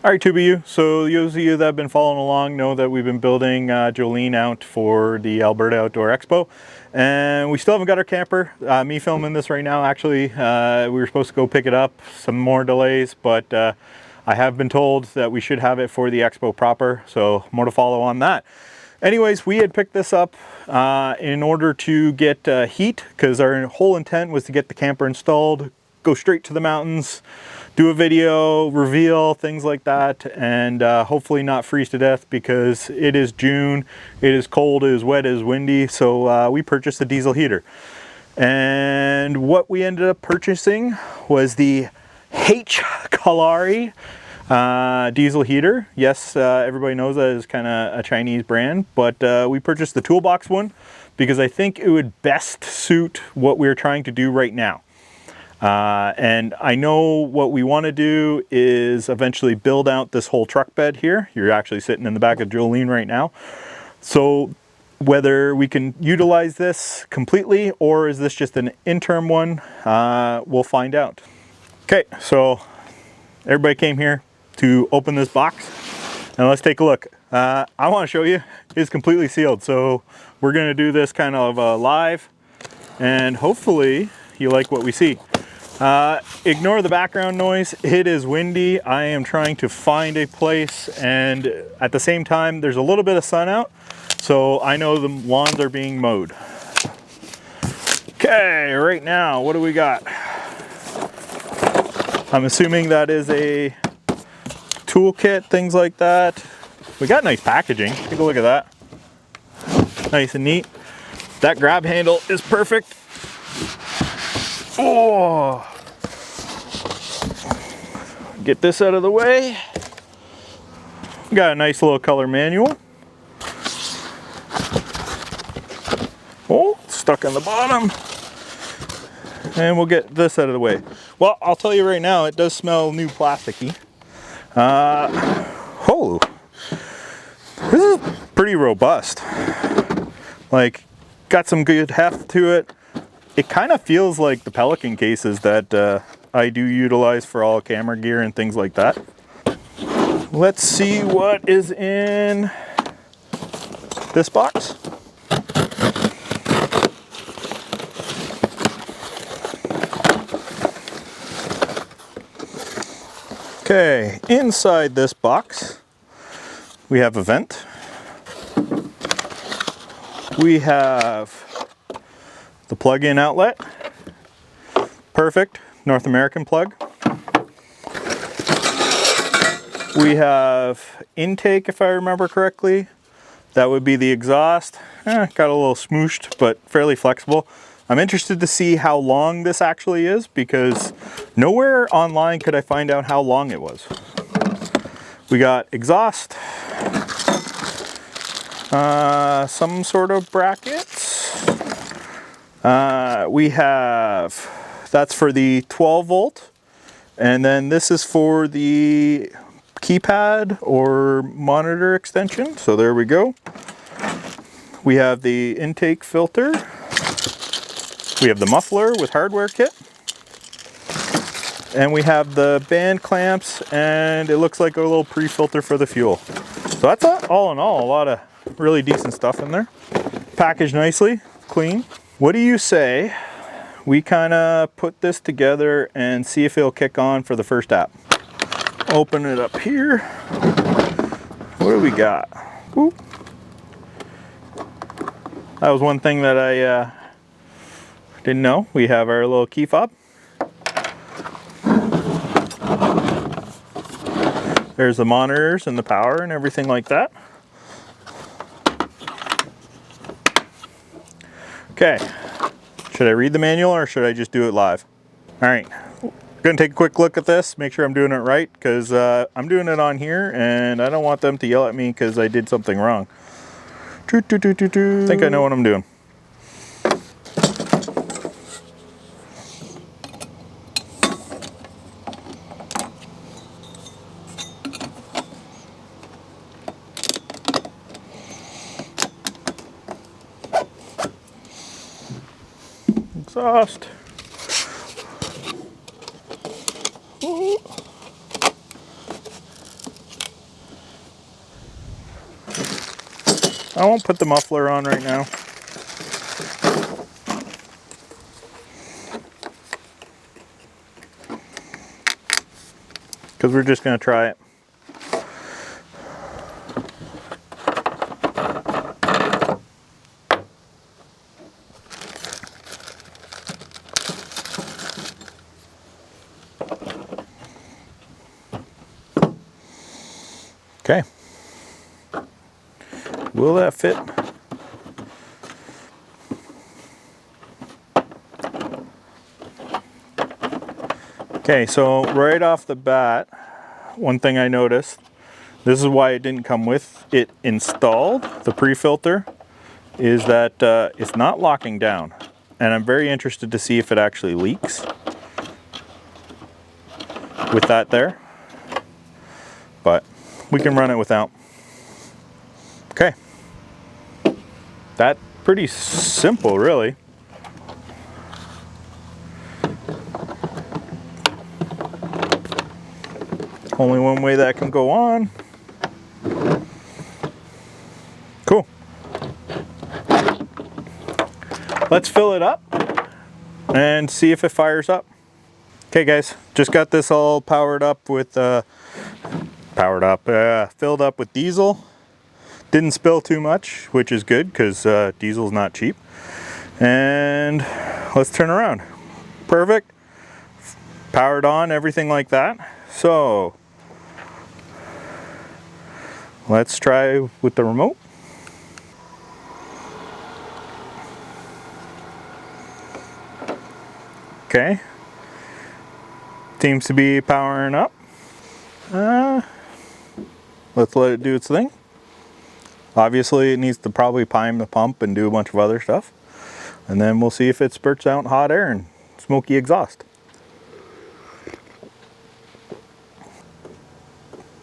All right, 2BU. So those of you that have been following along know that we've been building Jolene out for the Alberta Outdoor Expo. And we still haven't got our camper. Me filming this right now, actually. We were supposed to go pick it up. Some more delays, but I have been told that we should have it for the expo proper. So more to follow on that. Anyways, we had picked this up in order to get heat, because our whole intent was to get the camper installed, go straight to the mountains, do a video, reveal, things like that, and hopefully not freeze to death, because it is June, it is cold, it is wet, it is windy, so we purchased a diesel heater. And what we ended up purchasing was the HCALORY diesel heater. Yes, everybody knows that is kind of a Chinese brand, but we purchased the Toolbox one because I think it would best suit what we're trying to do right now. And I know what we want to do is eventually build out this whole truck bed here. You're actually sitting in the back of Jolene right now. So whether we can utilize this completely or is this just an interim one, we'll find out. Okay, so everybody came here to open this box and let's take a look. I want to show you it's completely sealed. So we're going to do this kind of live and hopefully you like what we see. Ignore the background noise. It is windy. I am trying to find a place, and at the same time there's a little bit of sun out, so I know the lawns are being mowed. Okay, right now what do we got? I'm assuming that is a toolkit, things like that. We got nice packaging. Take a look at that. Nice and neat. That grab handle is perfect. Oh, get this out of the way. Got a nice little color manual. Oh, stuck on the bottom. And we'll get this out of the way. Well, I'll tell you right now, it does smell new plasticky. Oh, this is pretty robust. Like, got some good heft to it. It kind of feels like the Pelican cases that I do utilize for all camera gear and things like that. Let's see what is in this box. Okay, inside this box, we have a vent. We have the plug-in outlet, perfect, North American plug. We have intake, if I remember correctly. That would be the exhaust. Got a little smooshed, but fairly flexible. I'm interested to see how long this actually is, because nowhere online could I find out how long it was. We got exhaust, some sort of brackets. We have, that's for the 12 volt, and then this is for the keypad or monitor extension. So there we go. We have the intake filter. We have the muffler with hardware kit. And we have the band clamps, and it looks like a little pre-filter for the fuel. So that's all in all, a lot of really decent stuff in there. Packaged nicely, clean. What do you say we kind of put this together and see if it'll kick on for the first app? Open it up here. What do we got? Ooh. That was one thing that I didn't know. We have our little key fob. There's the monitors and the power and everything like that. Okay, should I read the manual or should I just do it live? All right, gonna take a quick look at this, make sure I'm doing it right, because I'm doing it on here and I don't want them to yell at me because I did something wrong. I think I know what I'm doing. Exhaust. I won't put the muffler on right now. Because we're just going to try it. Okay. Will that fit? Okay, so right off the bat, one thing I noticed, this is why it didn't come with it installed, the pre-filter, is that it's not locking down. And I'm very interested to see if it actually leaks with that there. But we can run it without. Okay. That's pretty simple, really. Only one way that can go on. Cool. Let's fill it up and see if it fires up. Okay guys, just got this all powered up with, filled up with diesel. Didn't spill too much, which is good because diesel's not cheap. And let's turn around. Perfect. Powered on, everything like that. So let's try with the remote. Okay. Seems to be powering up. Let's let it do its thing. Obviously it needs to probably prime the pump and do a bunch of other stuff. And then we'll see if it spurts out hot air and smoky exhaust.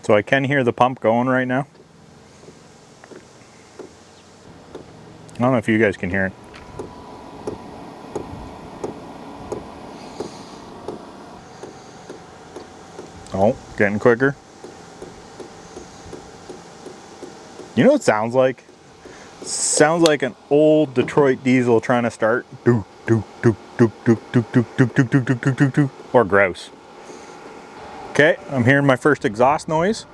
So I can hear the pump going right now. I don't know if you guys can hear it. Oh, getting quicker. You know what it sounds like? It sounds like an old Detroit diesel trying to start. Do, do, do, do, do, do, do, do, do, do, do, do, do, do. Or grouse. Okay, I'm hearing my first exhaust noise.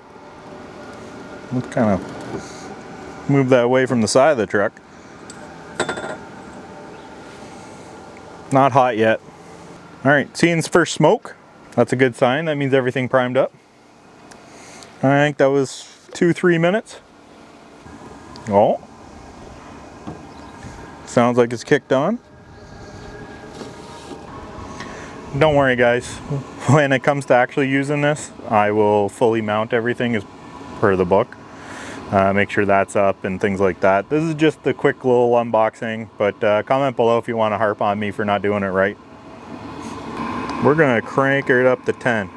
Let's kind of move that away from the side of the truck. Not hot yet. All right, seeing the first smoke. That's a good sign. That means everything primed up. I think that was 2-3 minutes. Oh. Sounds like it's kicked on. Don't worry guys, when it comes to actually using this, I will fully mount everything as per the book. Make sure that's up and things like that. This is just a quick little unboxing, but comment below if you want to harp on me for not doing it right. We're gonna crank it up to 10.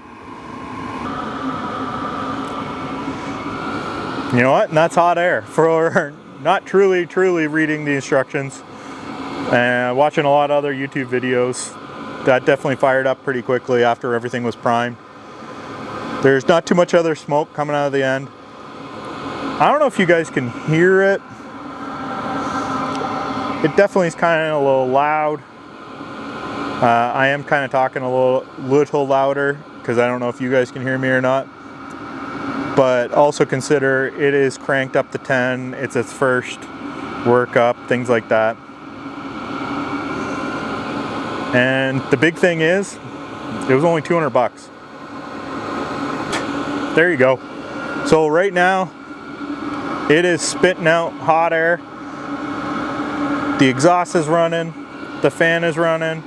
You know what? And that's hot air for not truly reading the instructions and watching a lot of other YouTube videos. That definitely fired up pretty quickly after everything was primed. There's not too much other smoke coming out of the end. I don't know if you guys can hear it. It definitely is kind of a little loud. I am kind of talking a little louder because I don't know if you guys can hear me or not. But also consider it is cranked up to 10. It's its first workup, things like that. And the big thing is, it was only 200 bucks. There you go. So right now, it is spitting out hot air. The exhaust is running, the fan is running.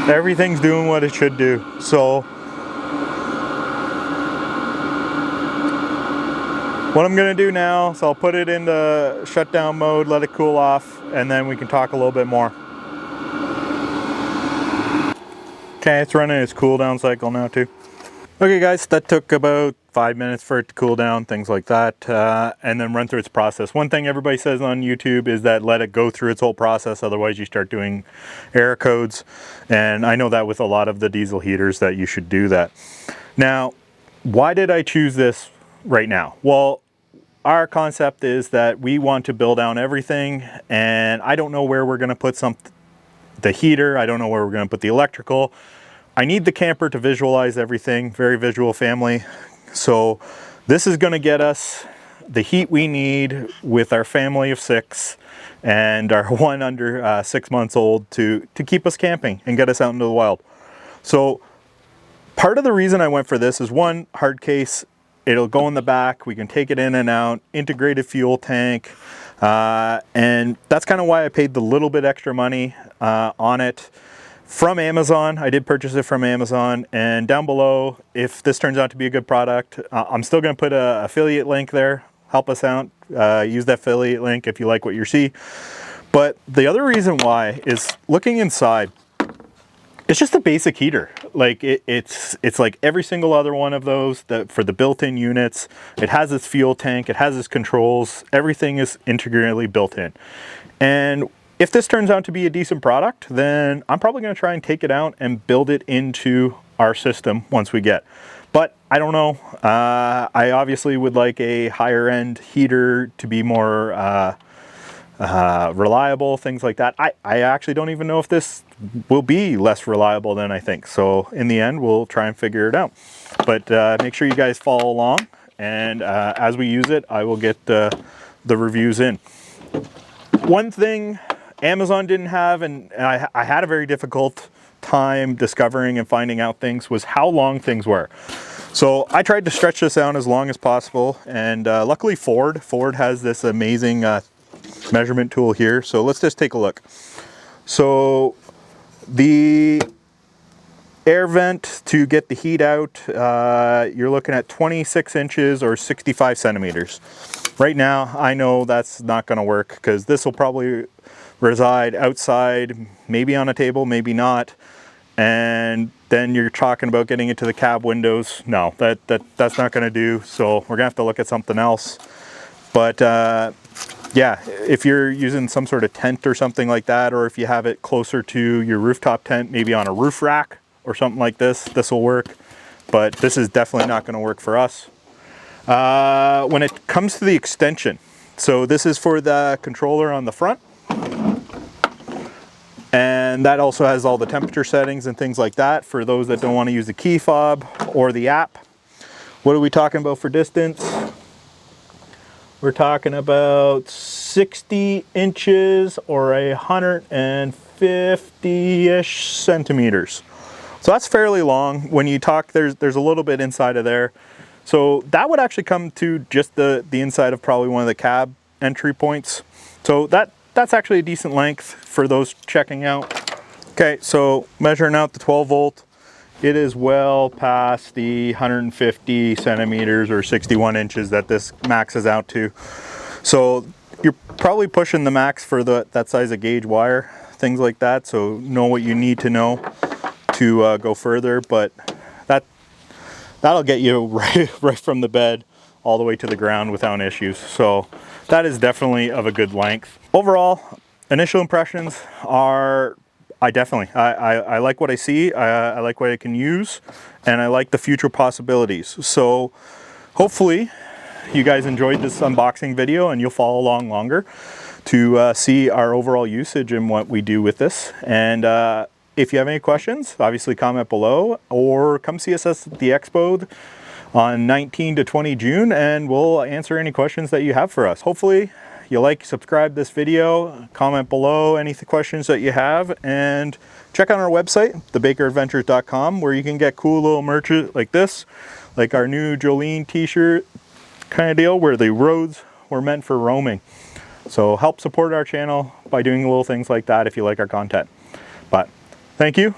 Everything's doing what it should do. So what I'm gonna do now is I'll put it into shutdown mode, let it cool off, and then we can talk a little bit more. Okay, it's running its cool down cycle now too. Okay guys, that took about 5 minutes for it to cool down, things like that, and then run through its process. One thing everybody says on YouTube is that let it go through its whole process, otherwise you start doing error codes. And I know that with a lot of the diesel heaters that you should do that. Now, why did I choose this right now? Well, our concept is that we want to build down everything, and I don't know where we're going to put the heater. I don't know where we're going to put the electrical. I need the camper to visualize everything. Very visual family. So this is going to get us the heat we need with our family of 6 and our one under 6 months old to keep us camping and get us out into the wild. So part of the reason I went for this is, one, hard case. It'll go in the back. We can take it in and out. Integrated fuel tank. And that's kind of why I paid the little bit extra money on it from Amazon. I did purchase it from Amazon. And down below, if this turns out to be a good product, I'm still going to put an affiliate link there. Help us out. Use that affiliate link if you like what you see. But the other reason why is, looking inside, it's just a basic heater. Like it's like every single other one of those for the built-in units. It has its fuel tank, it has its controls, everything is integrally built in. And if this turns out to be a decent product, then I'm probably going to try and take it out and build it into our system once we get. But I don't know. I obviously would like a higher end heater to be more reliable, things like that. I actually don't even know if this will be less reliable than I think. So in the end, we'll try and figure it out. But make sure you guys follow along. And as we use it, I will get the reviews in. One thing Amazon didn't have, and I had a very difficult time discovering and finding out things, was how long things were. So I tried to stretch this out as long as possible. And luckily Ford has this amazing measurement tool here. So let's just take a look. So the air vent to get the heat out, you're looking at 26 inches or 65 centimeters. Right now, I know that's not going to work because this will probably reside outside, maybe on a table, maybe not. And then you're talking about getting into the cab windows. No, that's not going to do. So we're going to have to look at something else. But yeah, if you're using some sort of tent or something like that, or if you have it closer to your rooftop tent, maybe on a roof rack or something like this, this will work. But this is definitely not going to work for us. When it comes to the extension, so this is for the controller on the front. And that also has all the temperature settings and things like that for those that don't want to use the key fob or the app. What are we talking about for distance? We're talking about 60 inches or 150-ish centimeters. So that's fairly long. When you talk, there's a little bit inside of there. So that would actually come to just the inside of probably one of the cab entry points. So that's actually a decent length for those checking out. Okay, so measuring out the 12 volt, it is well past the 150 centimeters or 61 inches that this maxes out to. So you're probably pushing the max for that size of gauge wire, things like that. So know what you need to know to go further, but that'll get you right from the bed all the way to the ground without issues. So that is definitely of a good length. Overall, initial impressions are, I like what I see, I like what I can use, and I like the future possibilities. So hopefully you guys enjoyed this unboxing video and you'll follow along longer to see our overall usage and what we do with this. And if you have any questions, obviously comment below or come see us at the Expo on 19 to 20 June and we'll answer any questions that you have for us. Hopefully you subscribe this video, comment below any questions that you have, and check out our website, thebakeradventures.com, where you can get cool little merch like this, like our new Jolene t-shirt kind of deal, where the roads were meant for roaming. So help support our channel by doing little things like that if you like our content. But thank you.